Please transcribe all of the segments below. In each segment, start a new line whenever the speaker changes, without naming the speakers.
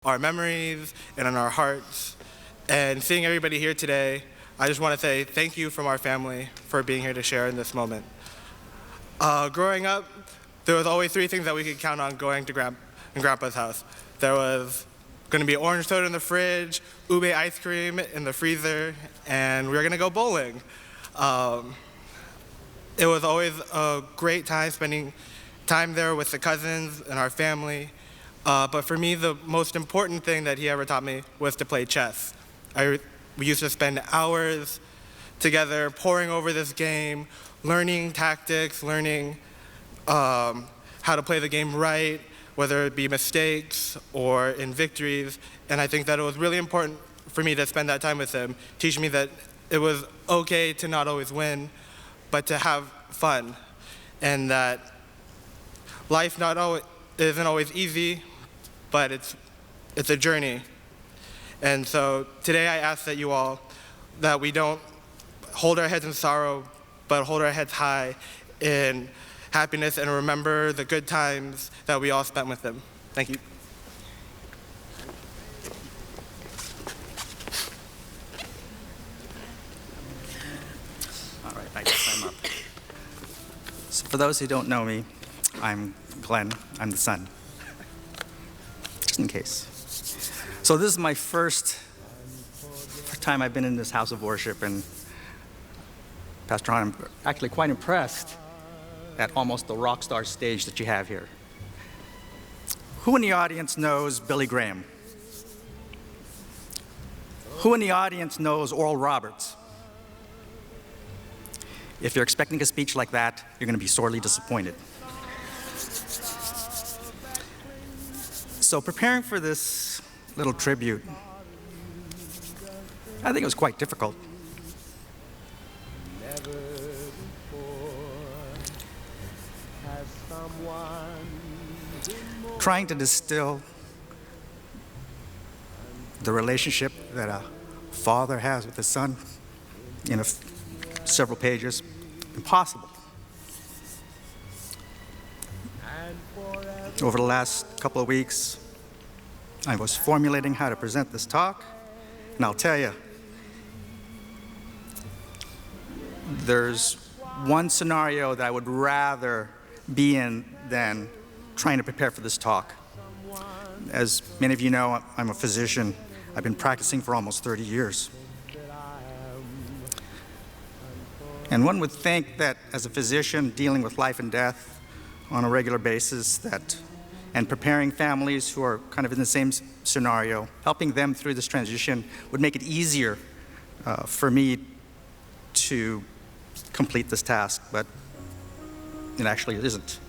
our memories and in our hearts. And seeing everybody here today, I just want to say thank you from our family for being here to share in this moment. Growing up, there was always three things that we could count on going to Grandpa's house. There was going to be orange soda in the fridge, ube ice cream in the freezer, and we were going to go bowling. It was always a great time spending time there with the cousins and our family. But for me, the most important thing that he ever taught me was to play chess. We used to spend hours together poring over this game, learning tactics, learning how to play the game right, whether it be mistakes or in victories. And I think that it was really important for me to spend that time with him, teaching me that it was okay to not always win, but to have fun. And that life isn't always easy, but it's a journey. And so today I ask that we don't hold our heads in sorrow, but hold our heads high in happiness and remember the good times that we all spent with him. Thank you.
All right, I guess I'm up. So for those who don't know me, I'm Glenn. I'm the son. Just in case. So this is my first time I've been in this house of worship, and Pastor Hahn, I'm actually quite impressed at almost the rock star stage that you have here. Who in the audience knows Billy Graham? Who in the audience knows Oral Roberts? If you're expecting a speech like that, you're going to be sorely disappointed. So preparing for this little tribute, I think it was quite difficult. Trying to distill the relationship that a father has with his son in several pages, impossible. Over the last couple of weeks, I was formulating how to present this talk, and I'll tell you, there's one scenario that I would rather be in than trying to prepare for this talk. As many of you know, I'm a physician. I've been practicing for almost 30 years. And one would think that as a physician dealing with life and death on a regular basis, and preparing families who are kind of in the same scenario, helping them through this transition would make it easier for me to complete this task, but it actually isn't.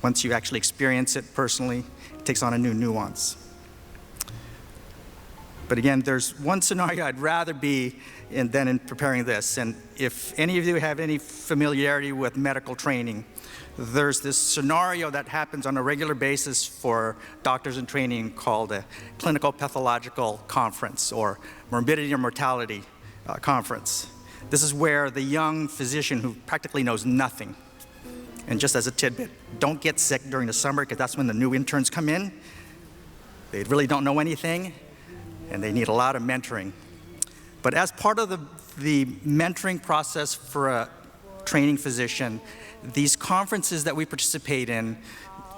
Once you actually experience it personally, it takes on a new nuance. But again, there's one scenario I'd rather be in than in preparing this. And if any of you have any familiarity with medical training, there's this scenario that happens on a regular basis for doctors in training called a clinical pathological conference or morbidity and mortality conference. This is where the young physician who practically knows nothing, and just as a tidbit, don't get sick during the summer because that's when the new interns come in. They really don't know anything, and they need a lot of mentoring. But as part of the mentoring process for a training physician, these conferences that we participate in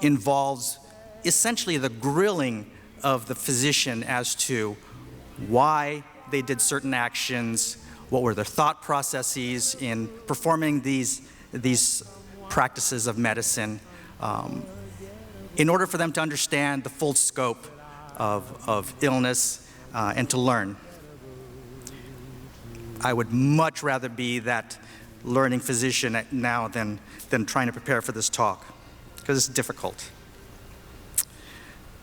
involves essentially the grilling of the physician as to why they did certain actions, what were their thought processes in performing these practices of medicine, in order for them to understand the full scope of illness and to learn. I would much rather be that learning physician now than trying to prepare for this talk, because it's difficult.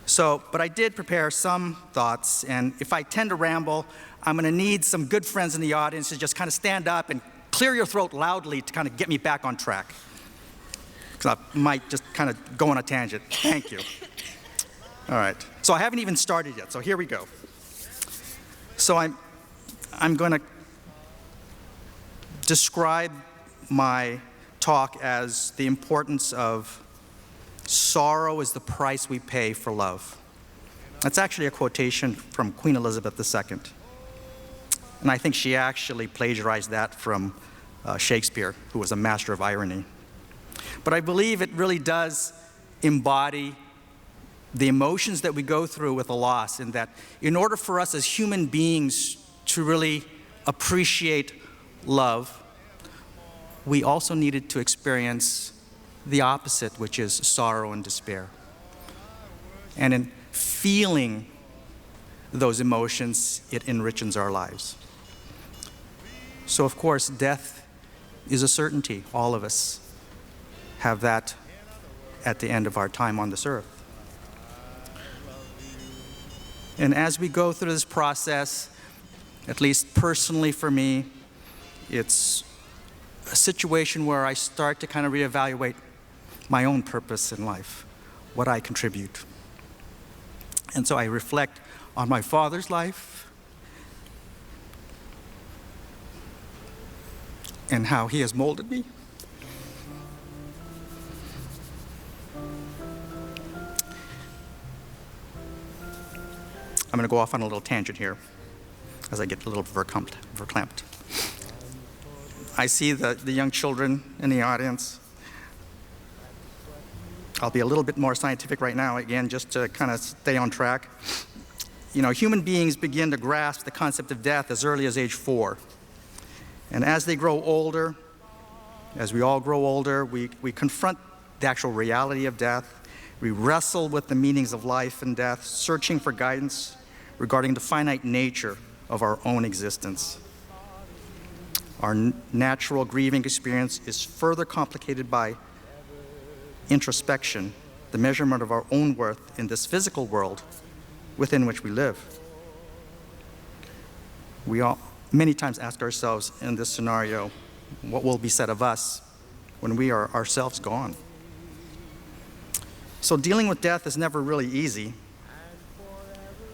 So, but I did prepare some thoughts, and if I tend to ramble, I'm going to need some good friends in the audience to just kind of stand up and clear your throat loudly to kind of get me back on track, because I might just kind of go on a tangent. Thank you. All right. So I haven't even started yet, so here we go. So I'm going to describe my talk as the importance of sorrow is the price we pay for love. That's actually a quotation from Queen Elizabeth II. And I think she actually plagiarized that from Shakespeare, who was a master of irony. But I believe it really does embody the emotions that we go through with a loss, in that in order for us as human beings to really appreciate love, we also needed to experience the opposite, which is sorrow and despair. And in feeling those emotions, it enriches our lives. So of course, death is a certainty. All of us have that at the end of our time on this earth. And as we go through this process, at least personally for me, it's a situation where I start to kind of reevaluate my own purpose in life, what I contribute. And so I reflect on my father's life and how he has molded me. I'm going to go off on a little tangent here as I get a little verklempt. I see the young children in the audience. I'll be a little bit more scientific right now, again, just to kind of stay on track. You know, human beings begin to grasp the concept of death as early as age 4. And as they grow older, as we all grow older, we confront the actual reality of death. We wrestle with the meanings of life and death, searching for guidance regarding the finite nature of our own existence. Our natural grieving experience is further complicated by introspection, the measurement of our own worth in this physical world within which we live. We all many times ask ourselves in this scenario, what will be said of us when we are ourselves gone? So dealing with death is never really easy.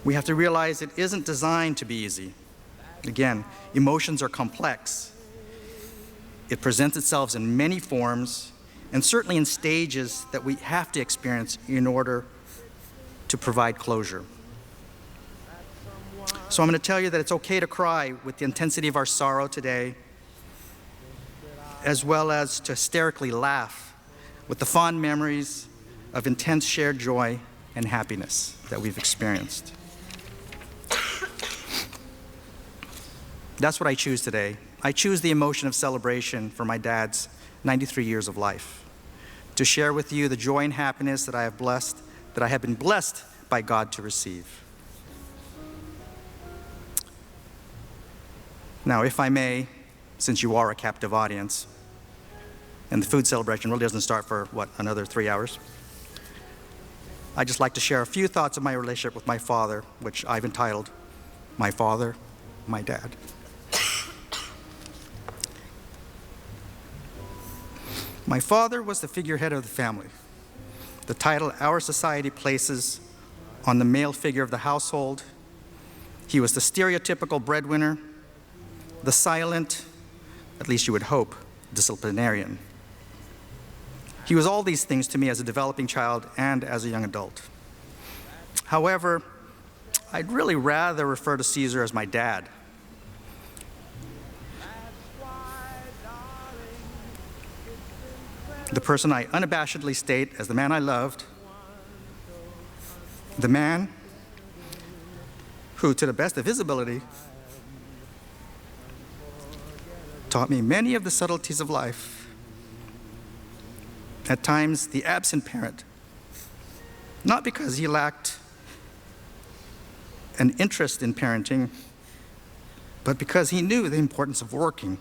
We have to realize it isn't designed to be easy. Again, emotions are complex. It presents itself in many forms, and certainly in stages that we have to experience in order to provide closure. So I'm going to tell you that it's okay to cry with the intensity of our sorrow today, as well as to hysterically laugh with the fond memories of intense shared joy and happiness that we've experienced. That's what I choose today. I choose the emotion of celebration for my dad's 93 years of life, to share with you the joy and happiness that I have been blessed by God to receive. Now, if I may, since you are a captive audience, and the food celebration really doesn't start for, another 3 hours, I'd just like to share a few thoughts of my relationship with my father, which I've entitled, My Father, My Dad. My father was the figurehead of the family, the title our society places on the male figure of the household. He was the stereotypical breadwinner, the silent, at least you would hope, disciplinarian. He was all these things to me as a developing child and as a young adult. However, I'd really rather refer to Cesar as my dad. The person I unabashedly state as the man I loved, the man who, to the best of his ability, taught me many of the subtleties of life. At times, the absent parent, not because he lacked an interest in parenting, but because he knew the importance of working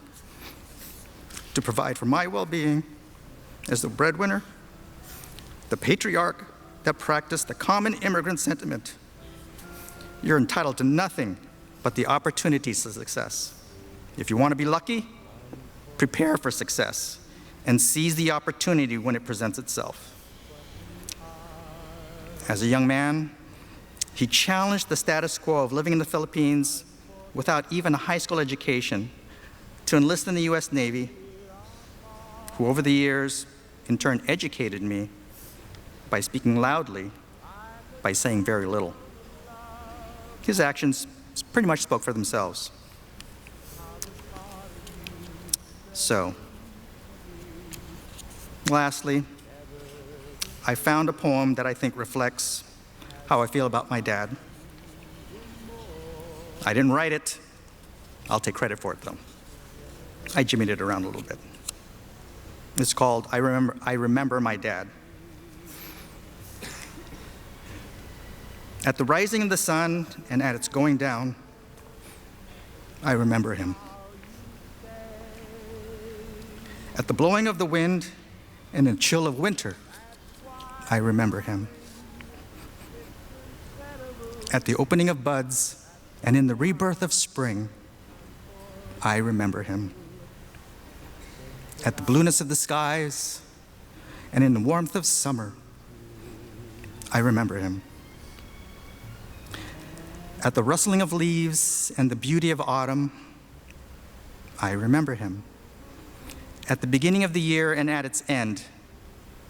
to provide for my well-being as the breadwinner, the patriarch that practiced the common immigrant sentiment. You're entitled to nothing but the opportunities to success. If you want to be lucky, prepare for success and seize the opportunity when it presents itself. As a young man, he challenged the status quo of living in the Philippines without even a high school education to enlist in the US Navy, who over the years in turn educated me by speaking loudly, by saying very little. his actions pretty much spoke for themselves. So, lastly, I found a poem that I think reflects how I feel about my dad. I didn't write it. I'll take credit for it, though. I jimmied it around a little bit. It's called I Remember My Dad. At the rising of the sun and at its going down, I remember him. At the blowing of the wind and in the chill of winter, I remember him. At the opening of buds and in the rebirth of spring, I remember him. At the blueness of the skies and in the warmth of summer, I remember him. At the rustling of leaves and the beauty of autumn, I remember him. At the beginning of the year and at its end,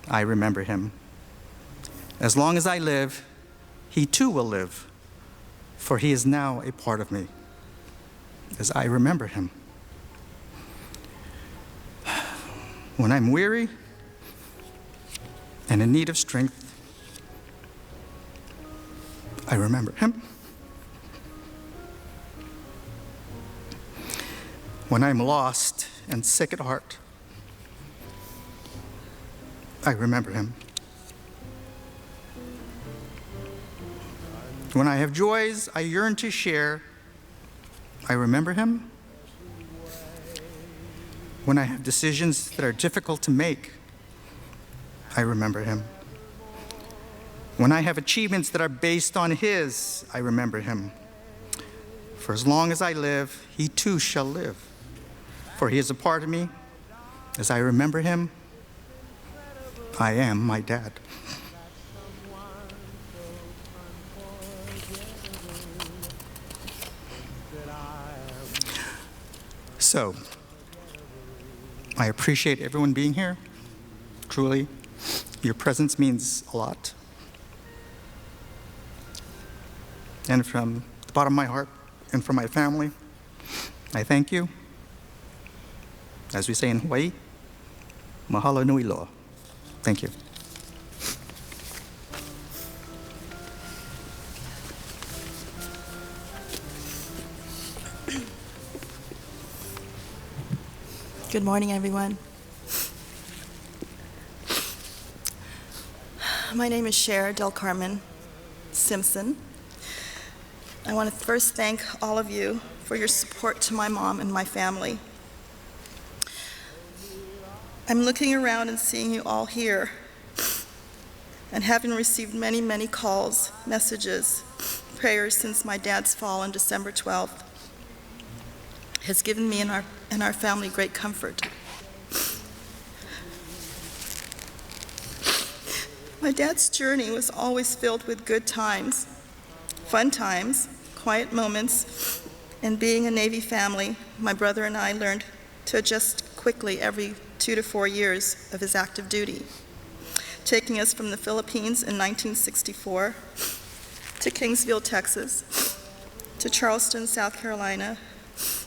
I remember him. As long as I live, he too will live, for he is now a part of me, as I remember him. When I'm weary and in need of strength, I remember him. When I'm lost and sick at heart, I remember him. When I have joys I yearn to share, I remember him. When I have decisions that are difficult to make, I remember him. When I have achievements that are based on his, I remember him. For as long as I live, he too shall live. For he is a part of me. As I remember him, I am my dad. So, I appreciate everyone being here. Truly, your presence means a lot. And from the bottom of my heart and from my family, I thank you. As we say in Hawaii, mahalo nui loa. Thank you.
Good morning, everyone. My name is Cesar Delcarmen Simpson. I want to first thank all of you for your support to my mom and my family. I'm looking around and seeing you all here, and having received many, many calls, messages, prayers since my dad's fall on December 12th, has given me and our family great comfort. My dad's journey was always filled with good times, fun times, quiet moments, and being a Navy family, my brother and I learned to adjust quickly every 2 to 4 years of his active duty, taking us from the Philippines in 1964 to Kingsville, Texas, to Charleston, South Carolina,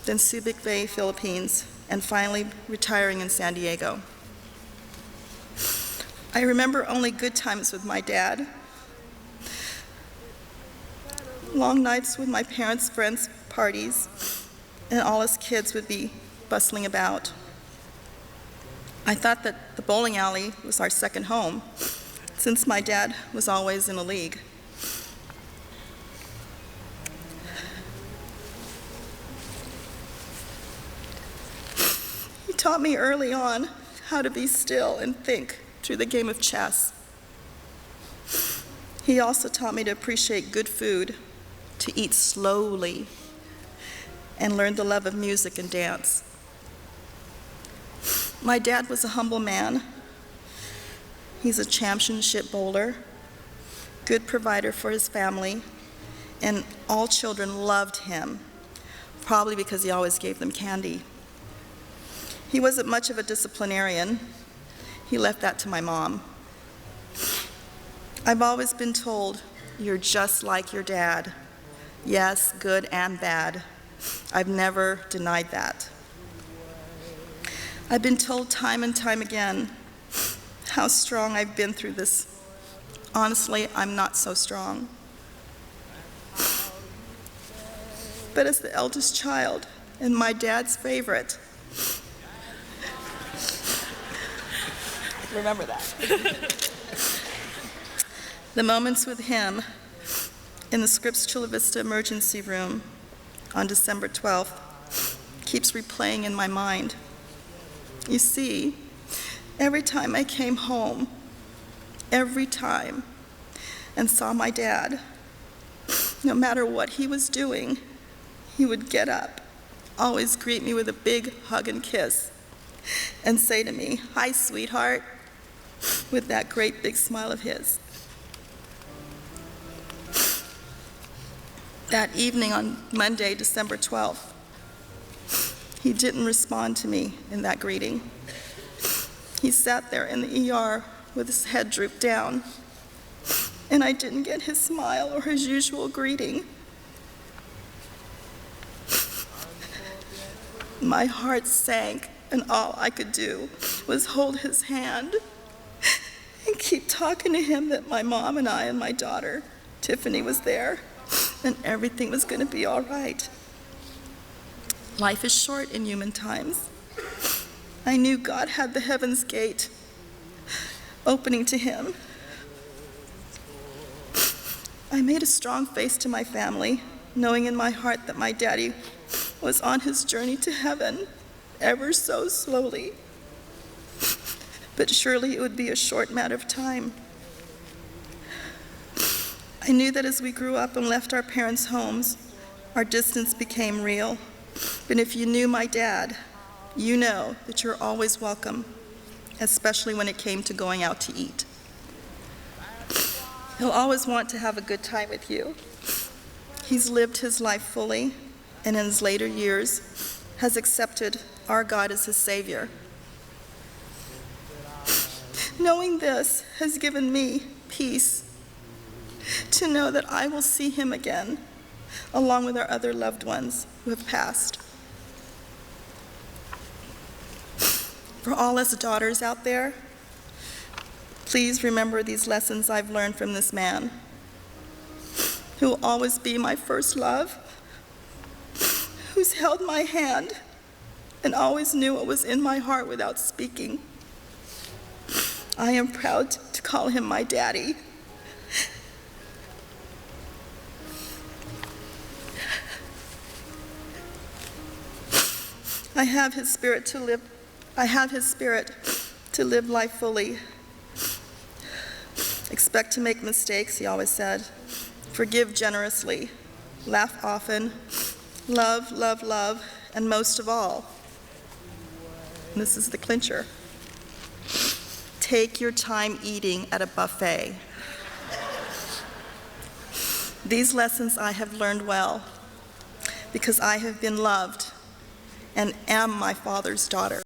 then Subic Bay, Philippines, and finally retiring in San Diego. I remember only good times with my dad. Long nights with my parents' friends' parties, and all us kids would be bustling about. I thought that the bowling alley was our second home, since my dad was always in a league. He taught me early on how to be still and think through the game of chess. He also taught me to appreciate good food, to eat slowly, and learn the love of music and dance. My dad was a humble man. He's a championship bowler, good provider for his family, and all children loved him, probably because he always gave them candy. He wasn't much of a disciplinarian. He left that to my mom. I've always been told, "You're just like your dad," Yes, good and bad. I've never denied that. I've been told time and time again how strong I've been through this. Honestly, I'm not so strong. But as the eldest child and my dad's favorite, remember that. The moments with him in the Scripps Chula Vista emergency room on December 12th keeps replaying in my mind. You see, every time I came home, every time, and saw my dad, no matter what he was doing, he would get up, always greet me with a big hug and kiss, and say to me, "Hi, sweetheart," with that great big smile of his. That evening on Monday, December 12th, he didn't respond to me in that greeting. He sat there in the ER with his head drooped down, and I didn't get his smile or his usual greeting. My heart sank, and all I could do was hold his hand and keep talking to him that my mom and I and my daughter, Tiffany, was there, and everything was going to be all right. Life is short in human times. I knew God had the heaven's gate opening to him. I made a strong face to my family, knowing in my heart that my daddy was on his journey to heaven, ever so slowly. But surely it would be a short matter of time. I knew that as we grew up and left our parents' homes, our distance became real. But if you knew my dad, you know that you're always welcome, especially when it came to going out to eat. He'll always want to have a good time with you. He's lived his life fully, and in his later years has accepted our God as his Savior. Knowing this has given me peace to know that I will see him again, along with our other loved ones who have passed. For all us daughters out there, please remember these lessons I've learned from this man, who will always be my first love, who's held my hand and always knew what was in my heart without speaking. I am proud to call him my daddy. I have his spirit to live life fully. Expect to make mistakes, he always said. Forgive generously. Laugh often. Love, love, love. And most of all, and this is the clincher, take your time eating at a buffet. These lessons I have learned well because I have been loved and am my Father's daughter.